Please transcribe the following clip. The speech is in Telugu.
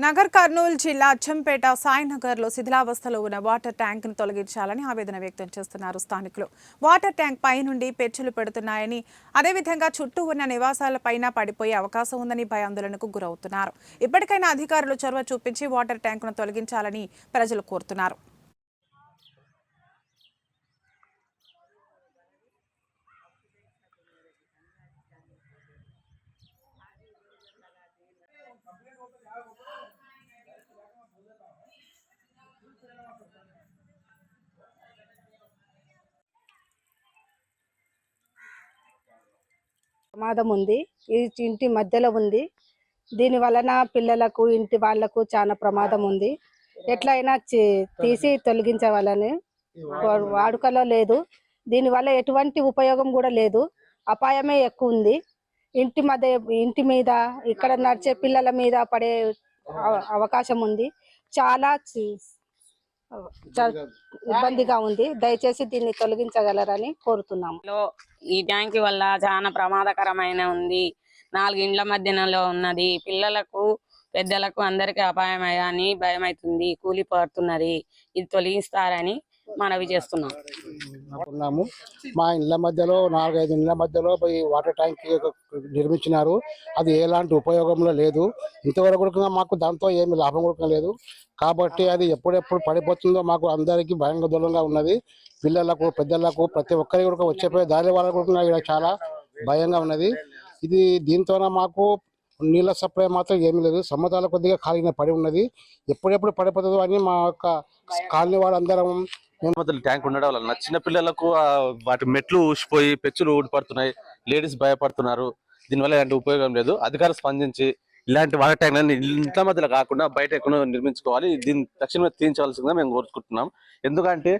నగర్ కర్నూలు జిల్లా అచ్చంపేట సాయినగర్లో శిథిలావస్థలో ఉన్న వాటర్ ట్యాంక్ను తొలగించాలని ఆవేదన వ్యక్తం చేస్తున్నారు స్థానికులు. వాటర్ ట్యాంక్ పై నుండి పెచ్చులు పెడుతున్నాయని, అదేవిధంగా చుట్టూ ఉన్న నివాసాలపైన పడిపోయే అవకాశం ఉందని భయాందోళనకు గురవుతున్నారు. ఇప్పటికైనా అధికారులు చొరవ చూపించి వాటర్ ట్యాంకును తొలగించాలని ప్రజలు కోరుతున్నారు. ప్రమాదం ఉంది. ఈ ఇంటి మధ్యలో ఉంది. దీని వలన పిల్లలకు ఇంటి వాళ్లకు చాలా ప్రమాదం ఉంది. ఎట్లయినా తీసి తొలగించవాలని వాడుకలో లేదు. దీని వల్ల ఎటువంటి ఉపయోగం కూడా లేదు. అపాయమే ఎక్కువ ఉంది. ఇంటి మీద ఇక్కడ నడిచే పిల్లల మీద పడే అవకాశం ఉంది. చాలా ఇబ్బందిగా ఉంది. దయచేసి దీన్ని తొలగించగలరని కోరుతున్నాము. ఈ ట్యాంక్ వల్ల చాలా ప్రమాదకరమైన ఉంది. 4 ఇండ్ల మధ్యలో ఉన్నది. పిల్లలకు పెద్దలకు అందరికీ అపాయమని భయమైతుంది. కూలిపోతున్నది. ఇది తొలగిస్తారని మనవి చేస్తున్నాము. మా ఇళ్ల మధ్యలో 4-5 ఇండ్ల మధ్యలో ఈ వాటర్ ట్యాంక్ నిర్మించినారు. అది ఎలాంటి ఉపయోగంలో లేదు. ఇంతవరకు మాకు దాంతో ఏమి లాభం కూడా లేదు. కాబట్టి అది ఎప్పుడెప్పుడు పడిపోతుందో మాకు అందరికీ భయాందోళనగా ఉన్నది. పిల్లలకు పెద్దలకు ప్రతి ఒక్కరికి కూడా వచ్చేపోయే దాని వల్ల కూడా ఇక్కడ చాలా భయంగా ఉన్నది. ఇది దీంతోనే మాకు నీళ్ళ సప్లై మాత్రం ఏమీ లేదు. సముద్రాల కొద్దిగా ఖాళీగా పడి ఉన్నది. ఎప్పుడెప్పుడు పడిపోతుందో అని మా యొక్క కాలనీ వాళ్ళందరం ట్యాంక్ ఉండడం వల్ల చిన్న పిల్లలకు వాటి మెట్లు ఊసిపోయి పెచ్చులు ఊడిపడుతున్నాయి. లేడీస్ భయపడుతున్నారు. దీనివల్ల ఎలాంటి ఉపయోగం లేదు. అధికారులు స్పందించి ఇలాంటి వాటర్ ట్యాంక్ ఇంట్లో మధ్యలో కాకుండా బయట ఎక్కడో నిర్మించుకోవాలి. దీన్ని తక్షణమే తీయించవలసిందిగా మేము కోరుకుంటున్నాం. ఎందుకంటే